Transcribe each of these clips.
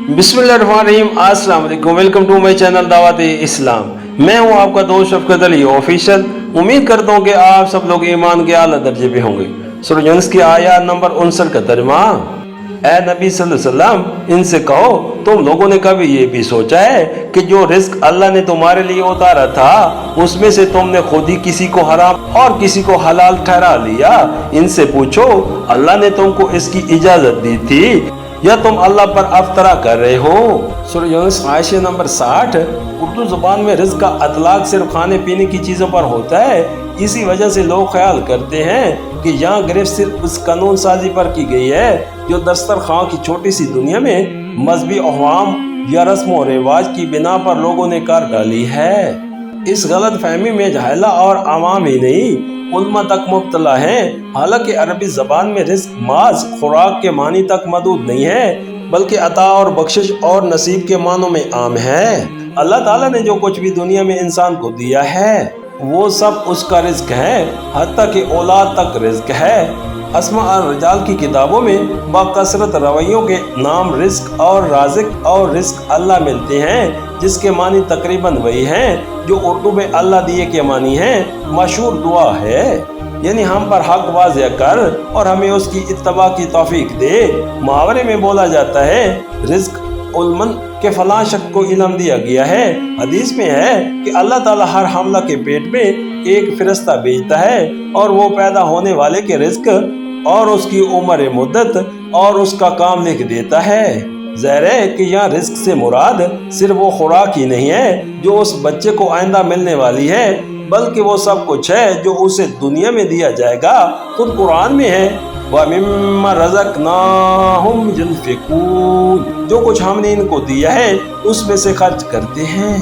बिस्मिल्लाहिर्रहमानिर्रहीम। अस्सलाम वालेकुम, वेलकम टू माय चैनल दावत इस्लाम। मैं हूं आपका दोस्त शफकत अली ऑफिशियल। उम्मीद करता हूं कि आप सब लोग ईमान के आला दर्जे पे होंगे। सूरह यूनुस की आयत नंबर 59 का तर्जुमा। ए नबी सल्लल्लाहु अलैहि वसल्लम, इनसे कहो, तुम लोगों ने कभी ये भी सोचा है कि जो रिस्क अल्लाह ने तुम्हारे लिए उतारा था उसमें से तुमने खुद ही किसी को हराम और किसी को हलाल ठहरा लिया? इनसे पूछो, अल्लाह ने तुमको इसकी इजाजत दी थी या तुम अल्लाह पर अफ्तरा कर रहे हो? सूरह यूनुस आयत नंबर 60। उर्दू जुबान में रिज़्क का अतलाक सिर्फ खाने पीने की चीज़ों पर होता है। इसी वजह से लोग ख्याल करते हैं कि यहाँ गिरफ्त सिर्फ उस कानून साजी पर की गई है जो दस्तरखां की छोटी सी दुनिया में मजहबी अहवाम या रस्म व रिवाज की बिना पर लोगों ने कर डाली है। इस गलत फहमी में जहला और आवाम ही नहीं उल्मा तक मुब्तला है। हालांकि अरबी जबान में रिस्क माज खुराक के मानी तक मदूद नहीं है, बल्कि अता और बख्शिश और नसीब के मानों में आम है। अल्लाह ताला ने जो कुछ भी दुनिया में इंसान को दिया है वो सब उसका रिस्क है, हत्ता कि औलाद तक रिस्क है। अस्मा और रिजाल की किताबों में बाकसरत रवैयों के नाम रिस्क और राज़िक और रिस्क अल्लाह मिलते हैं, जिसके मानी तकरीबन वही हैं जो उर्दू में अल्लाह दिए के मानी हैं। मशहूर दुआ है, यानी हम पर हक वाज़िया कर और हमें उसकी इत्तबा की तौफीक दे। मुहावरे में बोला जाता है, रिस्क उलमन के फलां शख्स को इल्म दिया गया है। हदीस में है कि अल्लाह ताला हर हमला के पेट में एक फरिश्ता भेजता है और वो पैदा होने वाले के रिस्क और उसकी उम्र मुद्दत और उसका काम लिख देता है। ज़ाहिर है कि यहाँ रिस्क से मुराद सिर्फ वो खुराक ही नहीं है जो उस बच्चे को आइंदा मिलने वाली है, बल्कि वो सब कुछ है जो उसे दुनिया में दिया जाएगा। खुद कुरान में है, वमिम्मा रज़क़नाहुम युनफ़िक़ून, जो कुछ हमने इनको दिया है उसमें से खर्च करते हैं।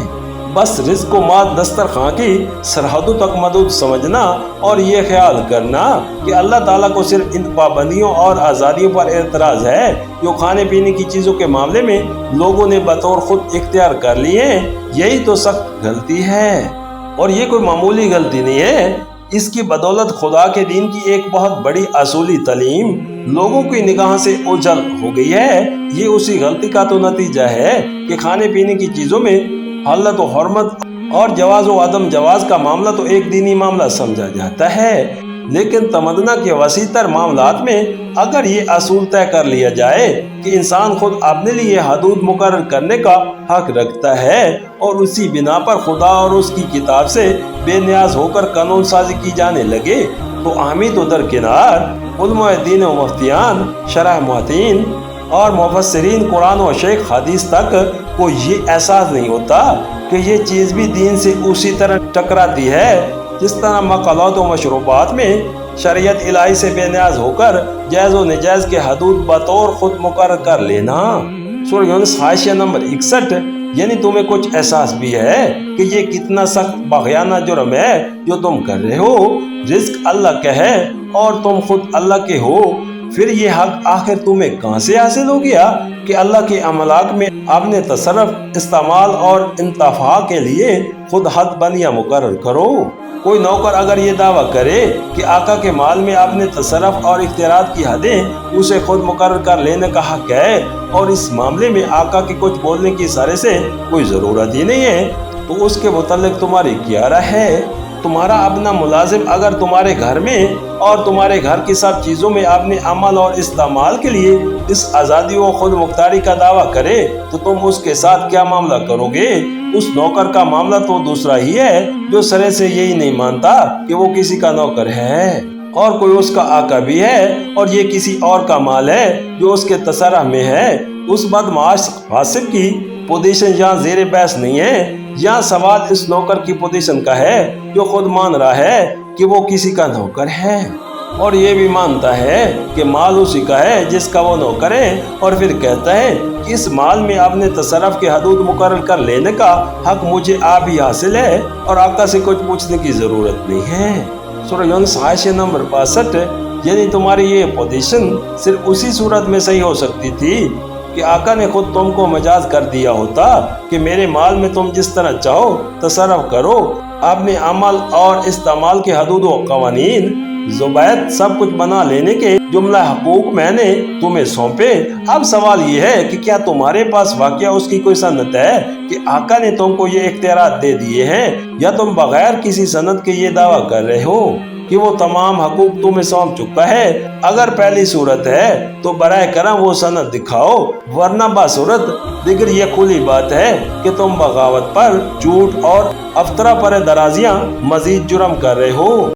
बस रिस्क को माल दस्तरखां की सरहदों तक मदूद समझना और ये ख्याल करना कि अल्लाह ताला को सिर्फ इन पाबंदियों और आज़ादियों पर एतराज़ है जो खाने पीने की चीज़ों के मामले में लोगों ने बतौर खुद इख्तियार कर ली है, यही तो सख्त गलती है। और ये कोई मामूली गलती नहीं है। इसकी बदौलत खुदा के दीन की एक बहुत बड़ी असूली तालीम लोगों की निगाह से ओझल हो गई है। ये उसी गलती का तो नतीजा है कि खाने पीने की चीज़ों में हल्लत व हरमत और जवाज़ व अदम जवाज़ का मामला तो एक दीनी मामला समझा जाता है, लेकिन तमन्ना के वसीतर मामलात में अगर ये असूल तय कर लिया जाए कि इंसान खुद अपने लिए हदूद मुकर्रर करने का हक रखता है और उसी बिना पर खुदा और उसकी किताब से बेनियाज होकर कानून साजी की जाने लगे, तो आमी तो दरकिनार उलमाए दीन व मुफ्तियान, शरह मुहत्तिन और मुफस्सिरीन कुरान व शेख हदीस तक को ये एहसास नहीं होता कि ये चीज़ भी दीन से उसी तरह टकराती है जिस तरह मक़ालात व मशरूबात में शरीयत इलाही से बेनियाज होकर जायज़ व नजायज़ के हदूद बतौर खुद मुकर्रर कर लेना। सूरह यूनुस आयत नंबर 61। यानी तुम्हें कुछ एहसास भी है कि ये कितना सख्त बाग़ियाना जुर्म है जो तुम कर रहे हो। रिज़्क अल्लाह का है और तुम खुद अल्लाह के हो, फिर ये हक आखिर तुम्हें कहाँ से हासिल हो गया कि अल्लाह के अमलाक में अपने तसर्रुफ, इस्तेमाल और इंतफा के लिए खुद हद बनिया मुकर्रर करो। कोई नौकर अगर ये दावा करे कि आका के माल में अपने तसर्रुफ और इख्तियारात की हदें उसे खुद मुकर्रर कर लेने का हक है और इस मामले में आका के कुछ बोलने की इशारे से कोई ज़रूरत ही नहीं है, तो उसके मुताल्लिक तुम्हारी क्या राय है? तुम्हारा अपना मुलाजिम अगर तुम्हारे घर में और तुम्हारे घर की सब चीज़ों में अपने अमल और इस्तेमाल के लिए इस आज़ादी व खुद मुख्तारी का दावा करे तो तुम उसके साथ क्या मामला करोगे? उस नौकर का मामला तो दूसरा ही है जो सरे से यही नहीं मानता कि वो किसी का नौकर है और कोई उसका आका भी है और ये किसी और का माल है जो उसके तसर्रुफ में है। उस बदमाश फासिक की पोजीशन यहाँ ज़ेर बहस नहीं है। यहाँ सवाल इस नौकर की पोजीशन का है जो खुद मान रहा है कि वो किसी का नौकर है और ये भी मानता है कि माल उसी का है जिसका वो नौकर है, और फिर कहता है कि इस माल में अपने तसर्रुफ के हदूद मुकर्रर कर लेने का हक मुझे आप ही हासिल है और आका से कुछ पूछने की ज़रूरत नहीं है। सूरह यूनुस आयत नंबर 62। यानी तुम्हारी ये पोजीशन सिर्फ उसी सूरत में सही हो सकती थी कि आका ने खुद तुमको मजाज कर दिया होता कि मेरे माल में तुम जिस तरह चाहो तसर्रुफ करो, अपने अमल और इस्तेमाल के हदूद व कवानीन ज़ुबैद सब कुछ बना लेने के जुमला हकूक मैंने तुम्हें सौंपे। अब सवाल ये है कि क्या तुम्हारे पास वाकया उसकी कोई सनद है कि आका ने तुमको ये इख्तियारात दे दिए हैं, या तुम बगैर किसी सनद के ये दावा कर रहे हो कि वो तमाम हकूक तुम्हें सौंप चुका है? अगर पहली सूरत है तो बराए करम वो सनद दिखाओ, वरना बासूरत दिगर ये खुली बात है कि तुम बगावत पर, झूठ और अफ्तरा पर दराजियां मजीद जुर्म कर रहे हो।